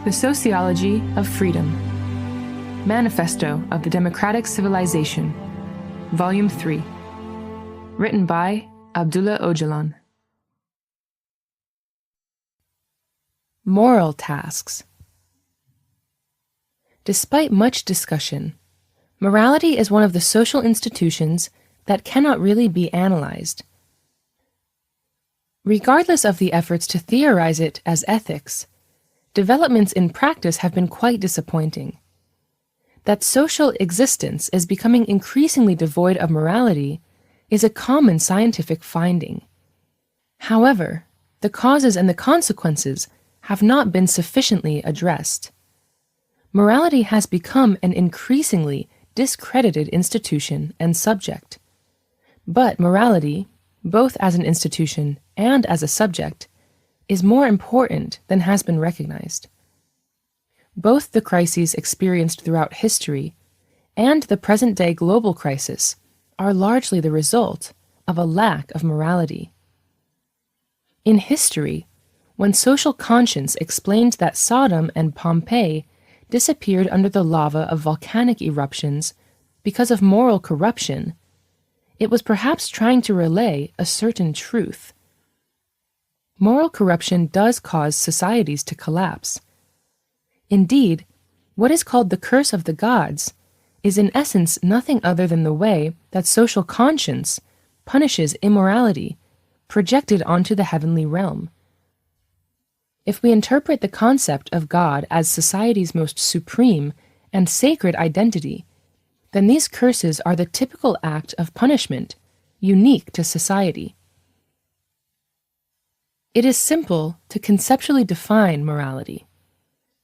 The Sociology of Freedom. Manifesto of the Democratic Civilization. Volume 3. Written by Abdullah Öcalan. Moral tasks. Despite much discussion, morality is one of the social institutions that cannot really be analyzed. Regardless of the efforts to theorize it as ethics, developments in practice have been quite disappointing. That social existence is becoming increasingly devoid of morality is a common scientific finding. However, the causes and the consequences have not been sufficiently addressed. Morality has become an increasingly discredited institution and subject. But morality, both as an institution and as a subject, is more important than has been recognized. Both the crises experienced throughout history and the present-day global crisis are largely the result of a lack of morality. In history, when social conscience explained that Sodom and Pompeii disappeared under the lava of volcanic eruptions because of moral corruption, it was perhaps trying to relay a certain truth. Moral corruption does cause societies to collapse. Indeed, what is called the curse of the gods is in essence nothing other than the way that social conscience punishes immorality projected onto the heavenly realm. If we interpret the concept of God as society's most supreme and sacred identity, then these curses are the typical act of punishment unique to society. It is simple to conceptually define morality.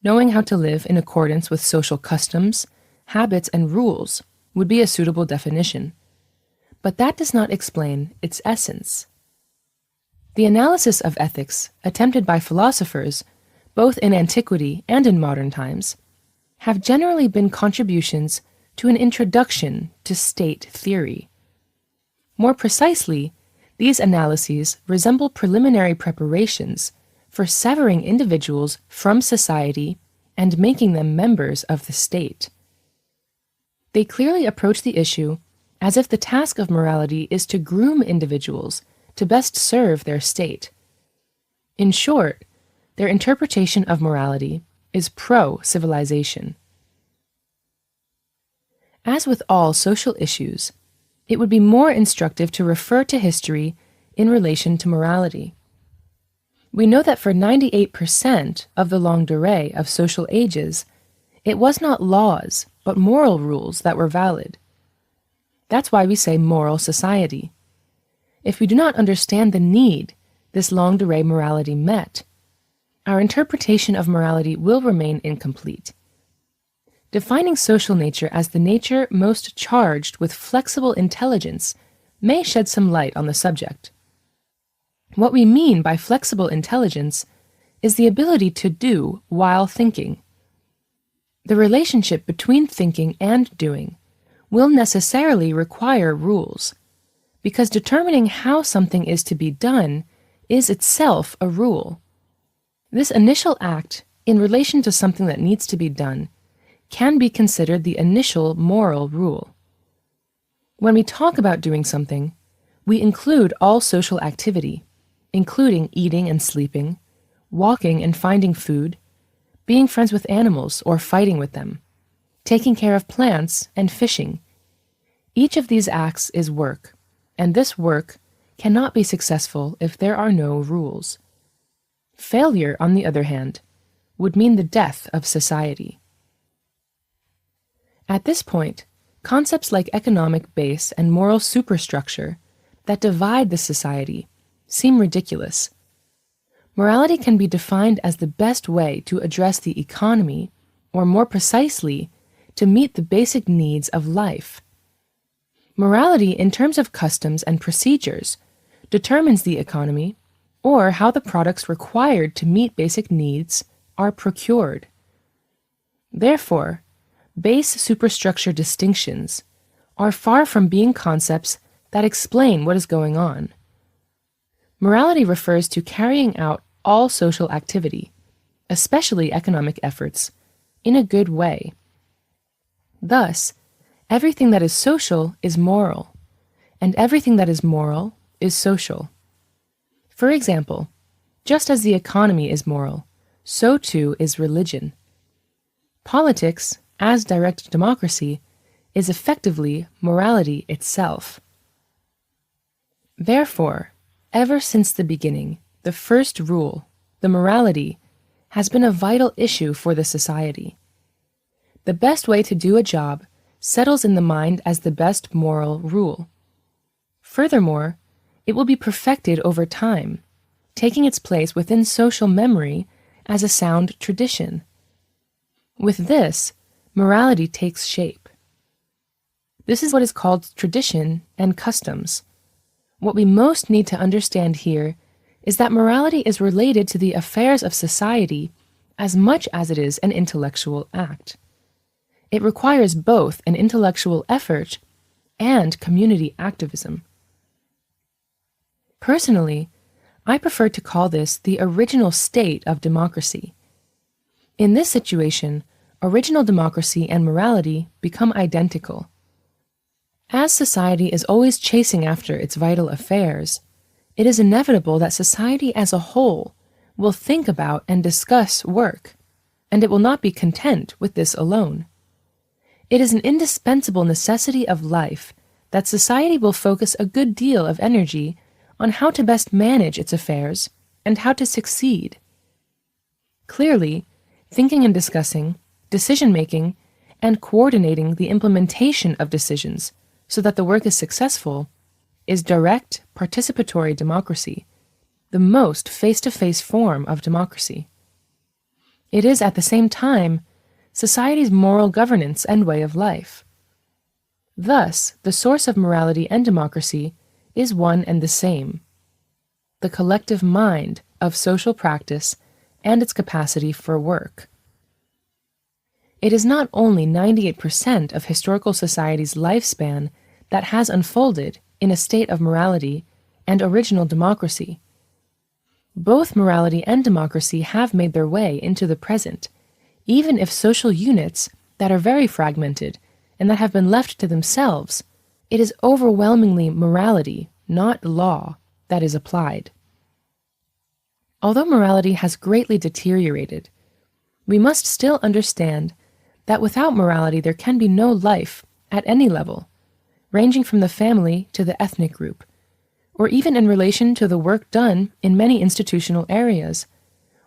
Knowing how to live in accordance with social customs, habits, and rules would be a suitable definition. But that does not explain its essence. The analysis of ethics attempted by philosophers, both in antiquity and in modern times, have generally been contributions to an introduction to state theory. More precisely, these analyses resemble preliminary preparations for severing individuals from society and making them members of the state. They clearly approach the issue as if the task of morality is to groom individuals to best serve their state. In short, their interpretation of morality is pro-civilization. As with all social issues, it would be more instructive to refer to history in relation to morality. We know that for 98% of the longue durée of social ages, it was not laws, but moral rules that were valid. That's why we say moral society. If we do not understand the need this longue durée morality met, our interpretation of morality will remain incomplete. Defining social nature as the nature most charged with flexible intelligence may shed some light on the subject. What we mean by flexible intelligence is the ability to do while thinking. The relationship between thinking and doing will necessarily require rules, because determining how something is to be done is itself a rule. This initial act in relation to something that needs to be done can be considered the initial moral rule. When we talk about doing something, we include all social activity, including eating and sleeping, walking and finding food, being friends with animals or fighting with them, taking care of plants, and fishing. Each of these acts is work, and this work cannot be successful if there are no rules. Failure, on the other hand, would mean the death of society. At this point, concepts like economic base and moral superstructure that divide the society seem ridiculous. Morality can be defined as the best way to address the economy, or more precisely, to meet the basic needs of life. Morality, in terms of customs and procedures, determines the economy, or how the products required to meet basic needs are procured. Therefore, base superstructure distinctions are far from being concepts that explain what is going on. Morality refers to carrying out all social activity, especially economic efforts, in a good way. Thus, everything that is social is moral, and everything that is moral is social. For example, just as the economy is moral, so too is religion. Politics, as direct democracy, is effectively morality itself. Therefore, ever since the beginning, the first rule, the morality, has been a vital issue for the society. The best way to do a job settles in the mind as the best moral rule. Furthermore, it will be perfected over time, taking its place within social memory as a sound tradition. With this, morality takes shape. This is what is called tradition and customs. What we most need to understand here is that morality is related to the affairs of society as much as it is an intellectual act. It requires both an intellectual effort and community activism. Personally, I prefer to call this the original state of democracy. In this situation, original democracy and morality become identical. As society is always chasing after its vital affairs, it is inevitable that society as a whole will think about and discuss work, and it will not be content with this alone. It is an indispensable necessity of life that society will focus a good deal of energy on how to best manage its affairs and how to succeed. Clearly, thinking and discussing, decision-making, and coordinating the implementation of decisions so that the work is successful is direct, participatory democracy, the most face-to-face form of democracy. It is at the same time society's moral governance and way of life. Thus, the source of morality and democracy is one and the same: the collective mind of social practice and its capacity for work. It is not only 98% of historical society's lifespan that has unfolded in a state of morality and original democracy. Both morality and democracy have made their way into the present, even if social units that are very fragmented and that have been left to themselves, it is overwhelmingly morality, not law, that is applied. Although morality has greatly deteriorated, we must still understand that without morality there can be no life at any level, ranging from the family to the ethnic group, or even in relation to the work done in many institutional areas,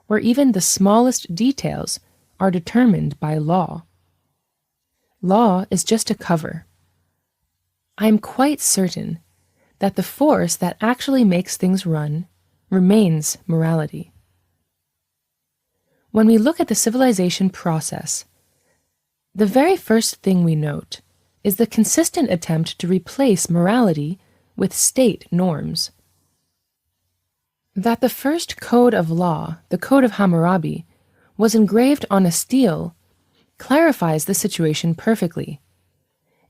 where even the smallest details are determined by law. Law is just a cover. I am quite certain that the force that actually makes things run remains morality. When we look at the civilization process, the very first thing we note is the consistent attempt to replace morality with state norms. That the first code of law, the Code of Hammurabi, was engraved on a stele clarifies the situation perfectly.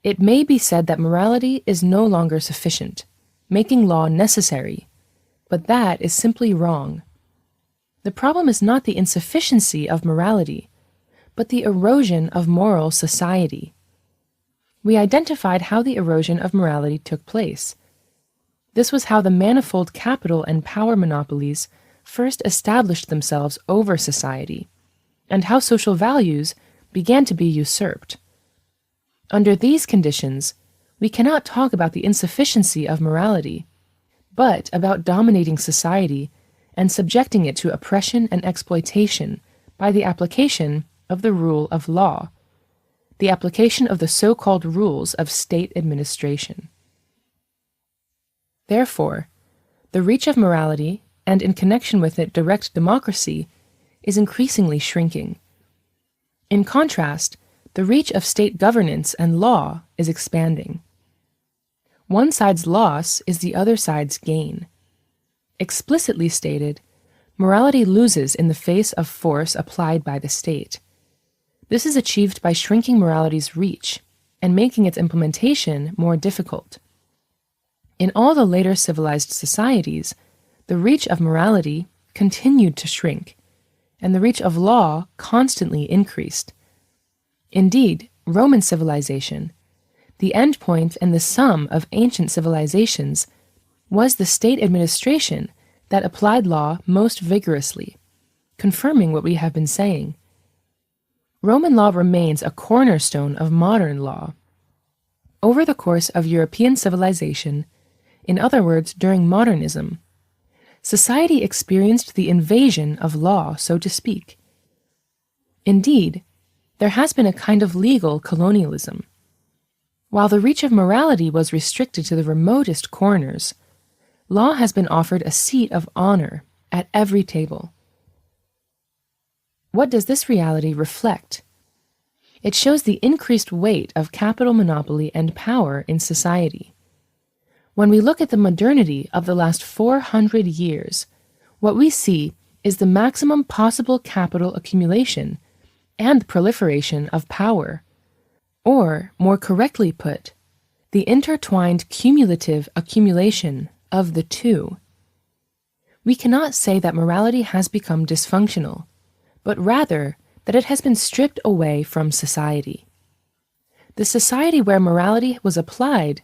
It may be said that morality is no longer sufficient, making law necessary, but that is simply wrong. The problem is not the insufficiency of morality, but the erosion of moral society. We identified how the erosion of morality took place. This was how the manifold capital and power monopolies first established themselves over society, and how social values began to be usurped. Under these conditions, we cannot talk about the insufficiency of morality, but about dominating society and subjecting it to oppression and exploitation by the application of the rule of law, the application of the so-called rules of state administration. Therefore, the reach of morality, and in connection with it direct democracy, is increasingly shrinking. In contrast, the reach of state governance and law is expanding. One side's loss is the other side's gain. Explicitly stated, morality loses in the face of force applied by the state. This is achieved by shrinking morality's reach and making its implementation more difficult. In all the later civilized societies, the reach of morality continued to shrink, and the reach of law constantly increased. Indeed, Roman civilization, the endpoint and the sum of ancient civilizations, was the state administration that applied law most vigorously, confirming what we have been saying. Roman law remains a cornerstone of modern law. Over the course of European civilization, in other words, during modernism, society experienced the invasion of law, so to speak. Indeed, there has been a kind of legal colonialism. While the reach of morality was restricted to the remotest corners, law has been offered a seat of honor at every table. What does this reality reflect? It shows the increased weight of capital monopoly and power in society. When we look at the modernity of the last 400 years, what we see is the maximum possible capital accumulation and proliferation of power, or, more correctly put, the intertwined cumulative accumulation of the two. We cannot say that morality has become dysfunctional, but rather that it has been stripped away from society. The society where morality was applied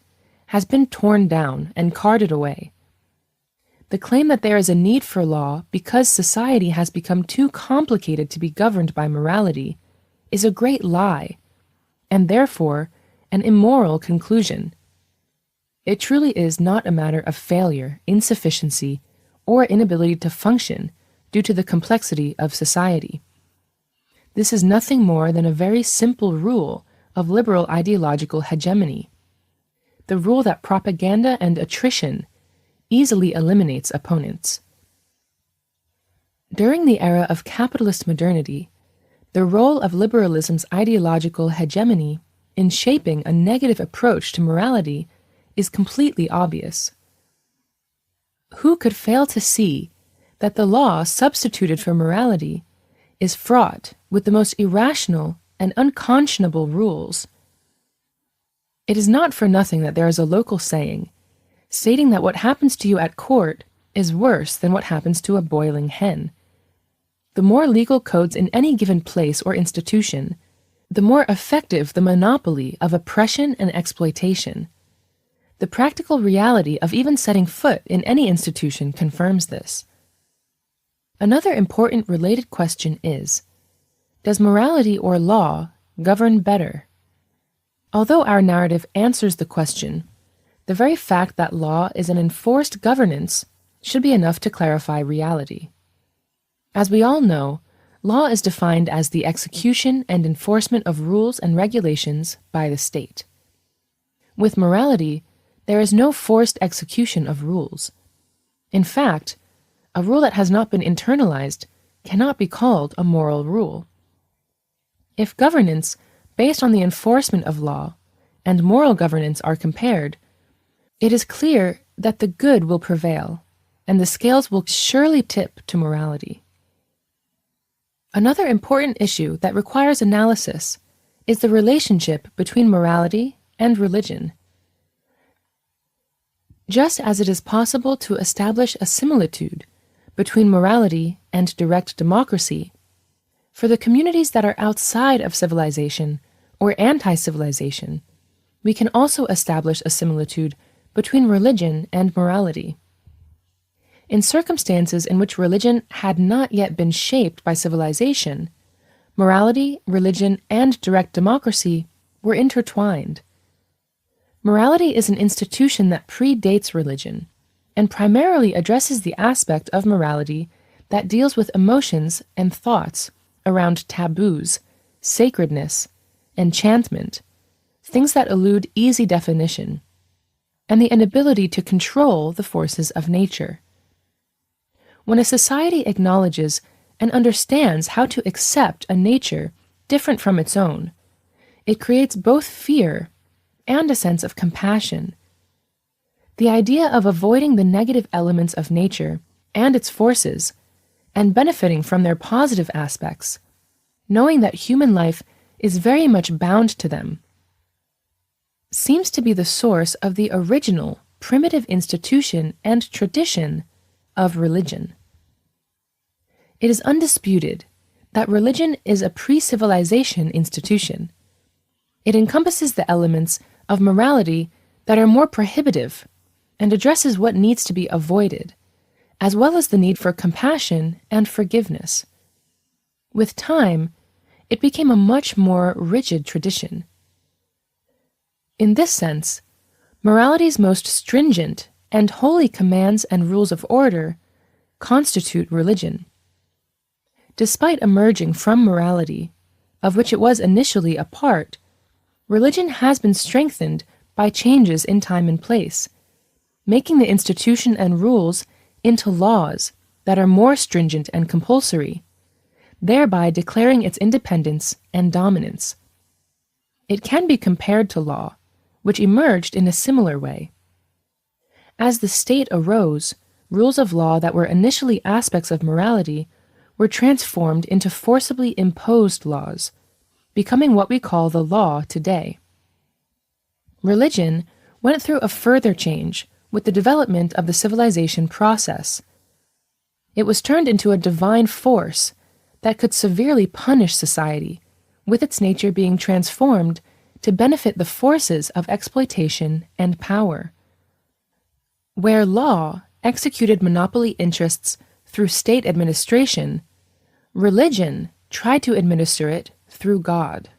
has been torn down and carted away. The claim that there is a need for law because society has become too complicated to be governed by morality is a great lie, and therefore an immoral conclusion. It truly is not a matter of failure, insufficiency, or inability to function due to the complexity of society. This is nothing more than a very simple rule of liberal ideological hegemony, the rule that propaganda and attrition easily eliminates opponents. During the era of capitalist modernity, the role of liberalism's ideological hegemony in shaping a negative approach to morality is completely obvious. Who could fail to see that the law substituted for morality is fraught with the most irrational and unconscionable rules? It is not for nothing that there is a local saying, stating that what happens to you at court is worse than what happens to a boiling hen. The more legal codes in any given place or institution, the more effective the monopoly of oppression and exploitation. The practical reality of even setting foot in any institution confirms this. Another important related question is, does morality or law govern better? Although our narrative answers the question, the very fact that law is an enforced governance should be enough to clarify reality. As we all know, law is defined as the execution and enforcement of rules and regulations by the state. With morality, there is no forced execution of rules. In fact, a rule that has not been internalized cannot be called a moral rule. If governance based on the enforcement of law and moral governance are compared, it is clear that the good will prevail, and the scales will surely tip to morality. Another important issue that requires analysis is the relationship between morality and religion. Just as it is possible to establish a similitude between morality and direct democracy, for the communities that are outside of civilization or anti-civilization, we can also establish a similitude between religion and morality. In circumstances in which religion had not yet been shaped by civilization, morality, religion, and direct democracy were intertwined. Morality is an institution that predates religion, and primarily addresses the aspect of morality that deals with emotions and thoughts around taboos, sacredness, enchantment, things that elude easy definition, and the inability to control the forces of nature. When a society acknowledges and understands how to accept a nature different from its own, it creates both fear and a sense of compassion. The idea of avoiding the negative elements of nature and its forces, and benefiting from their positive aspects, knowing that human life is very much bound to them, seems to be the source of the original primitive institution and tradition of religion. It is undisputed that religion is a pre-civilization institution. It encompasses the elements of morality that are more prohibitive and addresses what needs to be avoided, as well as the need for compassion and forgiveness. With time, it became a much more rigid tradition. In this sense, morality's most stringent and holy commands and rules of order constitute religion. Despite emerging from morality, of which it was initially a part, religion has been strengthened by changes in time and place, making the institution and rules into laws that are more stringent and compulsory, thereby declaring its independence and dominance. It can be compared to law, which emerged in a similar way. As the state arose, rules of law that were initially aspects of morality were transformed into forcibly imposed laws, becoming what we call the law today. Religion went through a further change with the development of the civilization process. It was turned into a divine force that could severely punish society, with its nature being transformed to benefit the forces of exploitation and power. Where law executed monopoly interests through state administration, religion tried to administer it through God.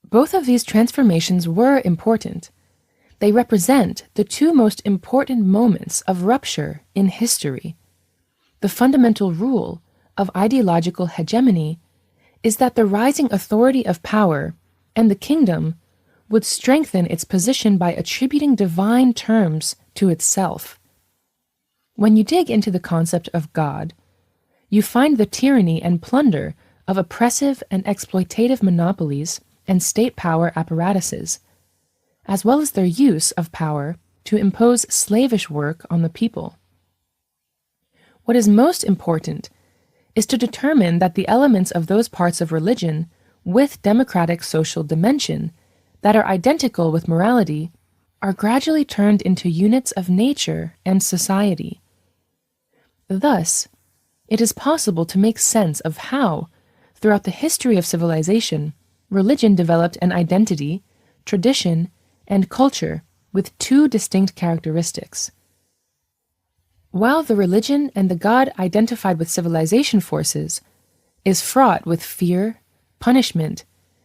Both of these transformations were important. They represent the two most important moments of rupture in history. The fundamental rule of ideological hegemony is that the rising authority of power and the kingdom would strengthen its position by attributing divine terms to itself. When you dig into the concept of God, you find the tyranny and plunder of oppressive and exploitative monopolies and state power apparatuses, as well as their use of power to impose slavish work on the people. What is most important is to determine that the elements of those parts of religion with democratic social dimension that are identical with morality are gradually turned into units of nature and society. Thus, it is possible to make sense of how, throughout the history of civilization, religion developed an identity, tradition, and culture with two distinct characteristics. While the religion and the God identified with civilization forces is fraught with fear, punishment,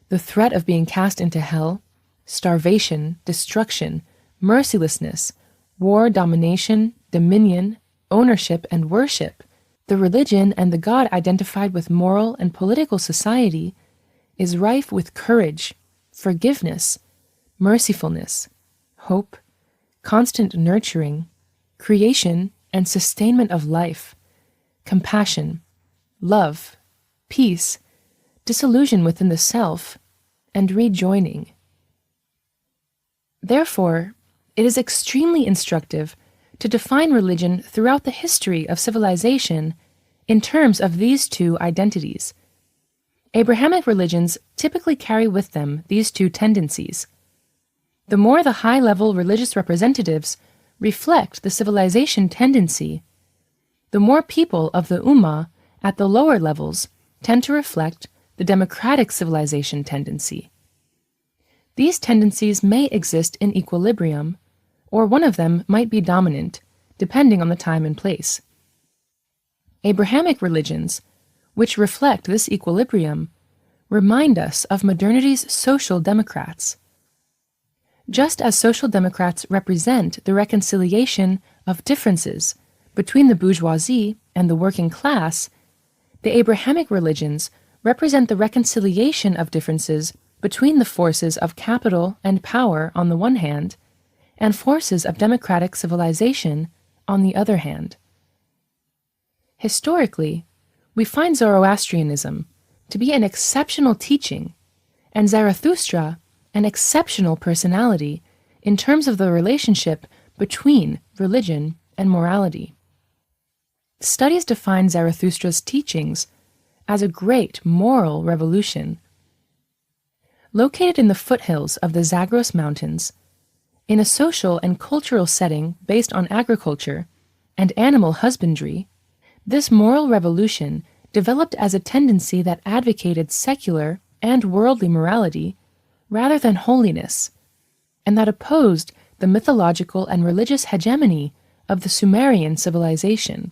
the threat of being cast into hell, starvation, destruction, mercilessness, war, domination, dominion, ownership, and worship, the religion and the God identified with moral and political society is rife with courage, forgiveness, mercifulness, hope, constant nurturing, creation and sustainment of life, compassion, love, peace, disillusion within the self, and rejoining. Therefore, it is extremely instructive to define religion throughout the history of civilization in terms of these two identities. Abrahamic religions typically carry with them these two tendencies. The more the high-level religious representatives reflect the civilization tendency, the more people of the Ummah at the lower levels tend to reflect the democratic civilization tendency. These tendencies may exist in equilibrium, or one of them might be dominant, depending on the time and place. Abrahamic religions, which reflect this equilibrium, remind us of modernity's social democrats. Just as social democrats represent the reconciliation of differences between the bourgeoisie and the working class, the Abrahamic religions represent the reconciliation of differences between the forces of capital and power on the one hand, and forces of democratic civilization on the other hand. Historically, we find Zoroastrianism to be an exceptional teaching, and Zarathustra an exceptional personality in terms of the relationship between religion and morality. Studies define Zarathustra's teachings as a great moral revolution. Located in the foothills of the Zagros Mountains, in a social and cultural setting based on agriculture and animal husbandry, This moral revolution developed as a tendency that advocated secular and worldly morality rather than holiness, and that opposed the mythological and religious hegemony of the Sumerian civilization.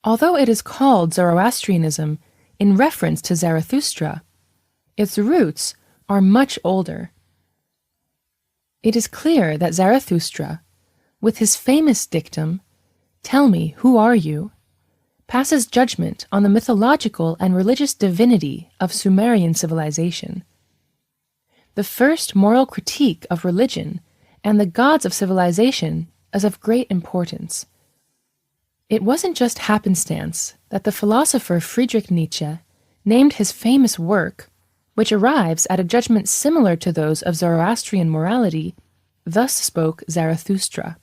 Although it is called Zoroastrianism in reference to Zarathustra, its roots are much older. It is clear that Zarathustra, with his famous dictum, "Tell me, who are you?" passes judgment on the mythological and religious divinity of Sumerian civilization. The first moral critique of religion and the gods of civilization is of great importance. It wasn't just happenstance that the philosopher Friedrich Nietzsche named his famous work, which arrives at a judgment similar to those of Zoroastrian morality, "Thus spoke Zarathustra."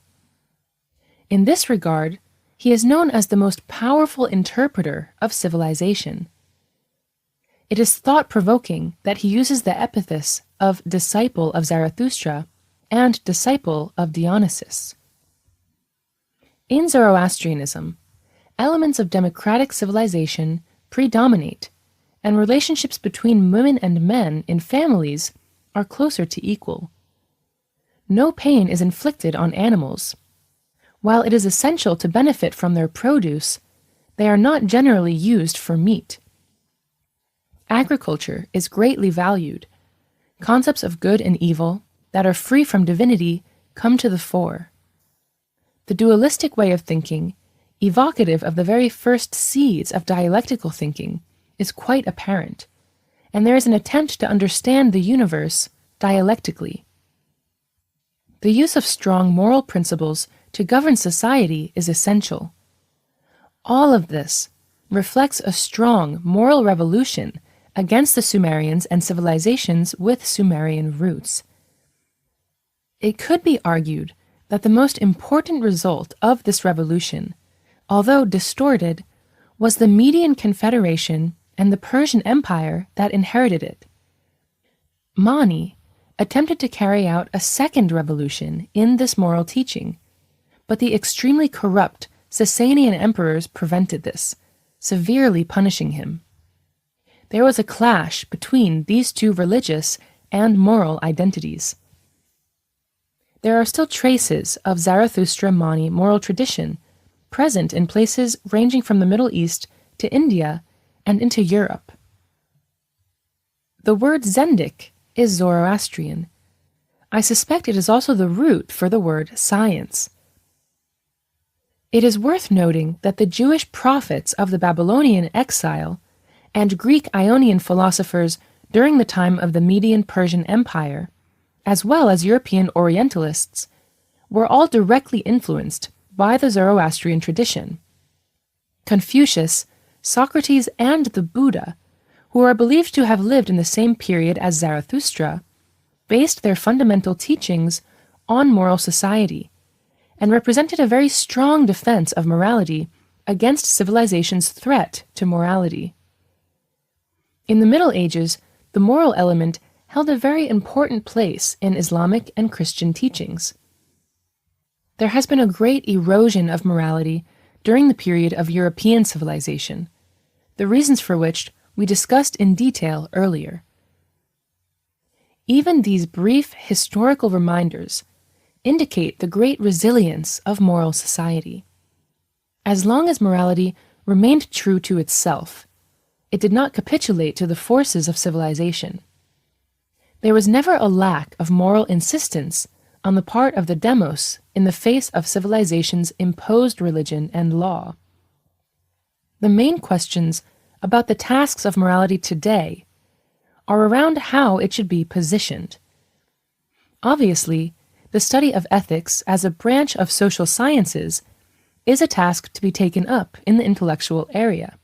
In this regard, he is known as the most powerful interpreter of civilization. It is thought-provoking that he uses the epithets of disciple of Zarathustra and disciple of Dionysus. In Zoroastrianism, elements of democratic civilization predominate, and relationships between women and men in families are closer to equal. No pain is inflicted on animals. While it is essential to benefit from their produce, they are not generally used for meat. Agriculture is greatly valued. Concepts of good and evil that are free from divinity come to the fore. The dualistic way of thinking, evocative of the very first seeds of dialectical thinking, is quite apparent, and there is an attempt to understand the universe dialectically. The use of strong moral principles to govern society is essential. All of this reflects a strong moral revolution against the Sumerians and civilizations with Sumerian roots. It could be argued that the most important result of this revolution, although distorted, was the Median Confederation and the Persian Empire that inherited it. Mani attempted to carry out a second revolution in this moral teaching, but the extremely corrupt Sasanian emperors prevented this, severely punishing him. There was a clash between these two religious and moral identities. There are still traces of Zarathustra-Mani moral tradition present in places ranging from the Middle East to India and into Europe. The word Zendik is Zoroastrian. I suspect it is also the root for the word science. It is worth noting that the Jewish prophets of the Babylonian exile and Greek Ionian philosophers during the time of the Median Persian Empire, as well as European Orientalists, were all directly influenced by the Zoroastrian tradition. Confucius, Socrates, and the Buddha, who are believed to have lived in the same period as Zarathustra, based their fundamental teachings on moral society, and represented a very strong defense of morality against civilization's threat to morality. In the Middle Ages, the moral element held a very important place in Islamic and Christian teachings. There has been a great erosion of morality during the period of European civilization, the reasons for which we discussed in detail earlier. Even these brief historical reminders indicate the great resilience of moral society. As long as morality remained true to itself, it did not capitulate to the forces of civilization. There was never a lack of moral insistence on the part of the demos in the face of civilization's imposed religion and law. The main questions about the tasks of morality today are around how it should be positioned. Obviously, the study of ethics as a branch of social sciences is a task to be taken up in the intellectual area.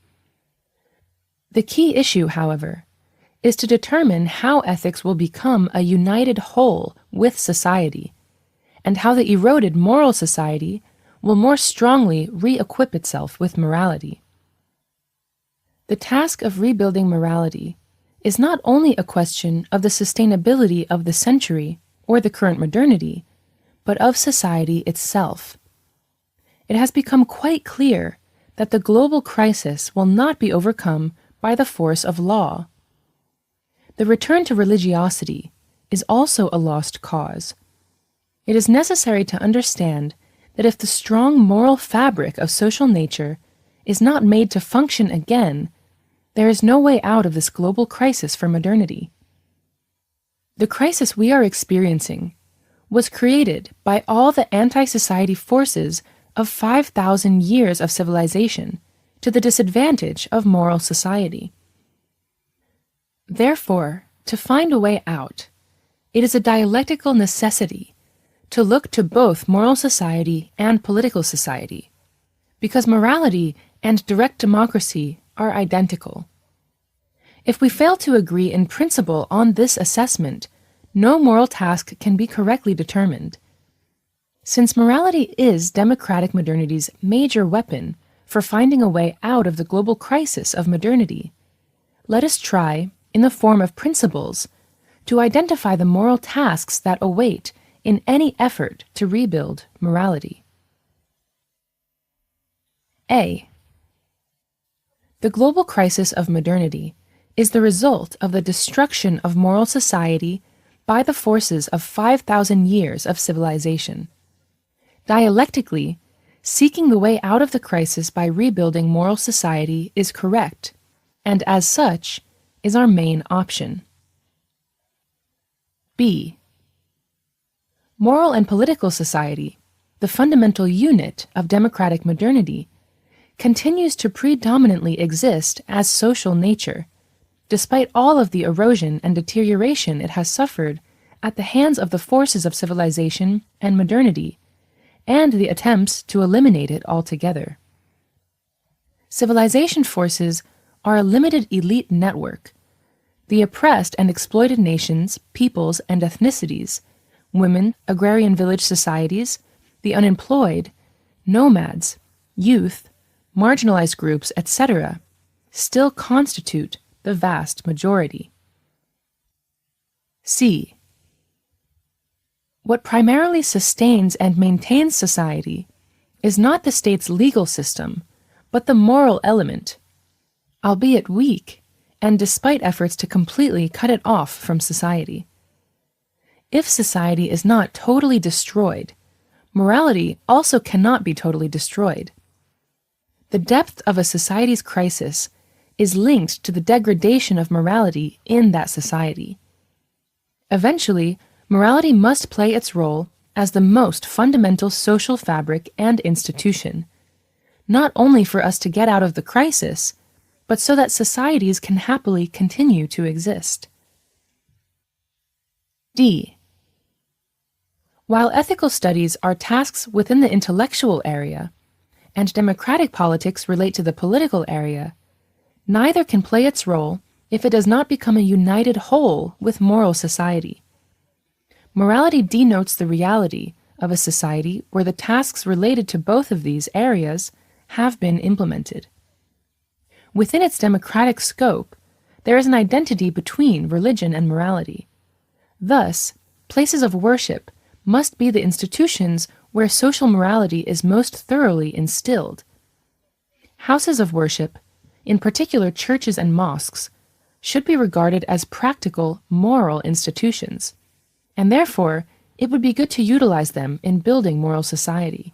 The key issue, however, is to determine how ethics will become a united whole with society, and how the eroded moral society will more strongly re-equip itself with morality. The task of rebuilding morality is not only a question of the sustainability of the century or the current modernity, but of society itself. it has become quite clear that the global crisis will not be overcome by the force of law. The return to religiosity is also a lost cause. It is necessary to understand that if the strong moral fabric of social nature is not made to function again, there is no way out of this global crisis for modernity. The crisis we are experiencing was created by all the anti-society forces of 5,000 years of civilization to the disadvantage of moral society. Therefore, to find a way out, it is a dialectical necessity to look to both moral society and political society, because morality and direct democracy are identical. If we fail to agree in principle on this assessment, no moral task can be correctly determined. Since morality is democratic modernity's major weapon for finding a way out of the global crisis of modernity, let us try, in the form of principles, to identify the moral tasks that await in any effort to rebuild morality. A. The global crisis of modernity is the result of the destruction of moral society by the forces of 5,000 years of civilization. Dialectically, seeking the way out of the crisis by rebuilding moral society is correct, and as such, is our main option. B. Moral and political society, the fundamental unit of democratic modernity, continues to predominantly exist as social nature, despite all of the erosion and deterioration it has suffered at the hands of the forces of civilization and modernity, and the attempts to eliminate it altogether. Civilization forces are a limited elite network. The oppressed and exploited nations, peoples, and ethnicities, women, agrarian village societies, the unemployed, nomads, youth, marginalized groups, etc., still constitute the vast majority. C. What primarily sustains and maintains society is not the state's legal system, but the moral element, albeit weak, and despite efforts to completely cut it off from society. If society is not totally destroyed, morality also cannot be totally destroyed. The depth of a society's crisis is linked to the degradation of morality in that society. Eventually, morality must play its role as the most fundamental social fabric and institution, not only for us to get out of the crisis, but so that societies can happily continue to exist. D. While ethical studies are tasks within the intellectual area, and democratic politics relate to the political area, neither can play its role if it does not become a united whole with moral society. Morality denotes the reality of a society where the tasks related to both of these areas have been implemented. Within its democratic scope, there is an identity between religion and morality. Thus, places of worship must be the institutions where social morality is most thoroughly instilled. Houses of worship, in particular churches and mosques, should be regarded as practical, moral institutions, and therefore it would be good to utilize them in building moral society.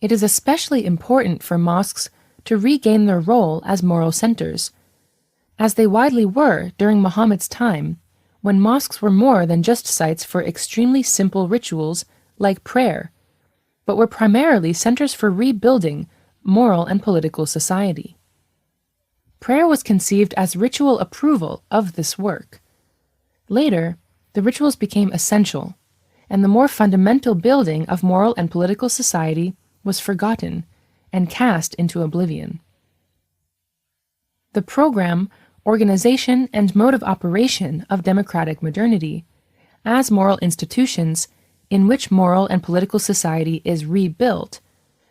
It is especially important for mosques to regain their role as moral centers, as they widely were during Muhammad's time, when mosques were more than just sites for extremely simple rituals like prayer, but were primarily centers for rebuilding moral and political society. Prayer was conceived as ritual approval of this work. Later, the rituals became essential, and the more fundamental building of moral and political society was forgotten and cast into oblivion. The program, organization, and mode of operation of democratic modernity, as moral institutions in which moral and political society is rebuilt,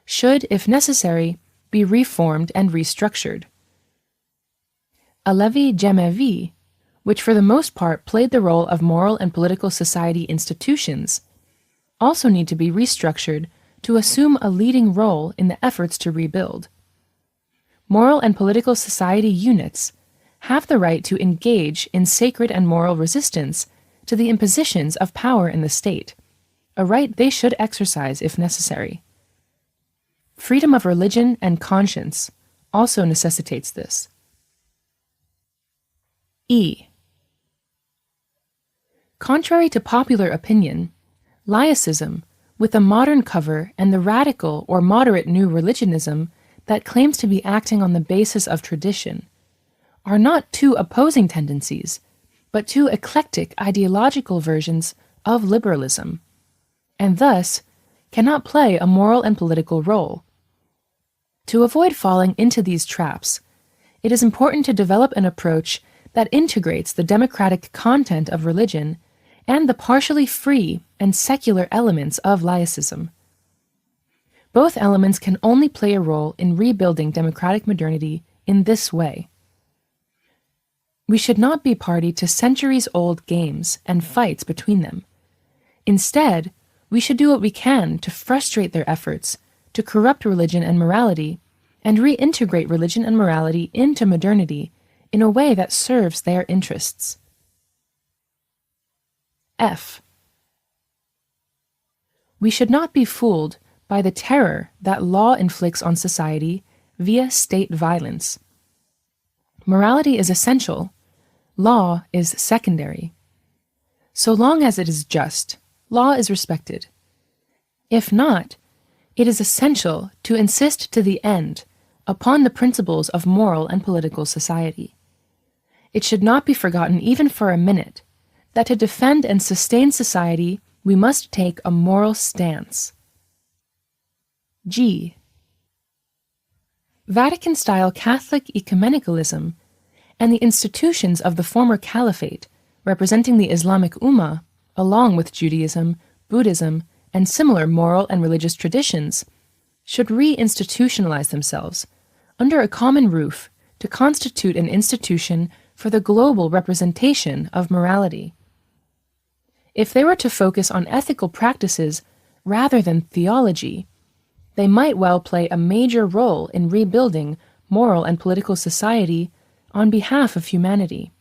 should, if necessary, be reformed and restructured. Alevi Jamevi, which for the most part played the role of moral and political society institutions, also need to be restructured to assume a leading role in the efforts to rebuild. Moral and political society units have the right to engage in sacred and moral resistance to the impositions of power in the state, a right they should exercise if necessary. Freedom of religion and conscience also necessitates this. E. Contrary to popular opinion, laicism, with a modern cover, and the radical or moderate new religionism that claims to be acting on the basis of tradition, are not two opposing tendencies, but two eclectic ideological versions of liberalism, and thus cannot play a moral and political role. To avoid falling into these traps, it is important to develop an approach that integrates the democratic content of religion and the partially free and secular elements of laicism. Both elements can only play a role in rebuilding democratic modernity in this way. We should not be party to centuries-old games and fights between them. Instead, we should do what we can to frustrate their efforts to corrupt religion and morality, and reintegrate religion and morality into modernity in a way that serves their interests. F. We should not be fooled by the terror that law inflicts on society via state violence. Morality is essential, law is secondary. So long as it is just, law is respected. If not, it is essential to insist to the end upon the principles of moral and political society. It should not be forgotten even for a minute that to defend and sustain society we must take a moral stance. G. Vatican-style Catholic ecumenicalism and the institutions of the former caliphate representing the Islamic Ummah, along with Judaism, Buddhism, and similar moral and religious traditions, should re-institutionalize themselves under a common roof to constitute an institution for the global representation of morality. If they were to focus on ethical practices rather than theology, they might well play a major role in rebuilding moral and political society on behalf of humanity.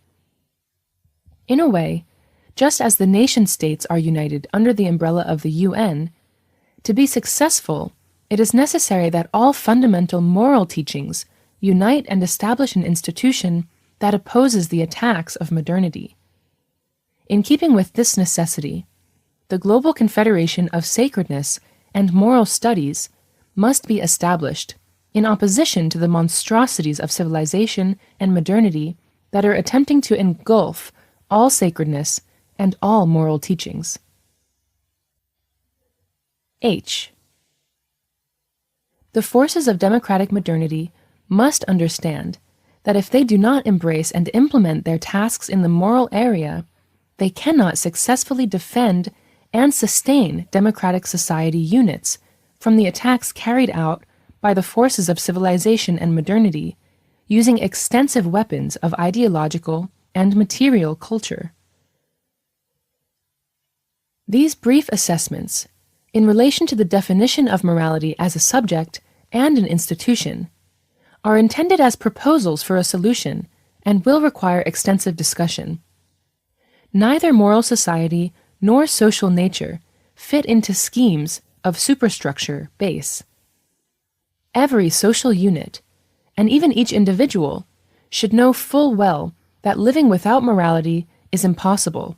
In a way, just as the nation-states are united under the umbrella of the UN, to be successful, it is necessary that all fundamental moral teachings unite and establish an institution that opposes the attacks of modernity. In keeping with this necessity, the Global Confederation of Sacredness and Moral Studies must be established in opposition to the monstrosities of civilization and modernity that are attempting to engulf all sacredness and all moral teachings. H. The forces of democratic modernity must understand that if they do not embrace and implement their tasks in the moral area, they cannot successfully defend and sustain democratic society units from the attacks carried out by the forces of civilization and modernity, using extensive weapons of ideological and material culture. These brief assessments, in relation to the definition of morality as a subject and an institution, are intended as proposals for a solution and will require extensive discussion. Neither moral society nor social nature fit into schemes of superstructure base. Every social unit, and even each individual, should know full well that living without morality is impossible.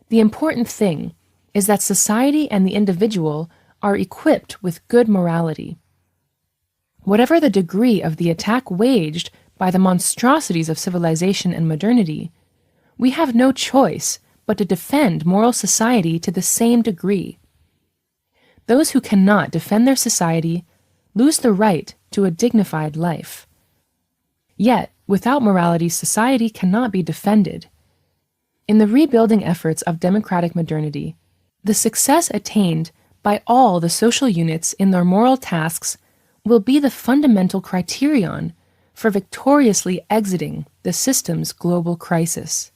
The important thing is that society and the individual are equipped with good morality. Whatever the degree of the attack waged by the monstrosities of civilization and modernity, we have no choice but to defend moral society to the same degree. Those who cannot defend their society lose the right to a dignified life. Yet, without morality, society cannot be defended. In the rebuilding efforts of democratic modernity, the success attained by all the social units in their moral tasks will be the fundamental criterion for victoriously exiting the system's global crisis.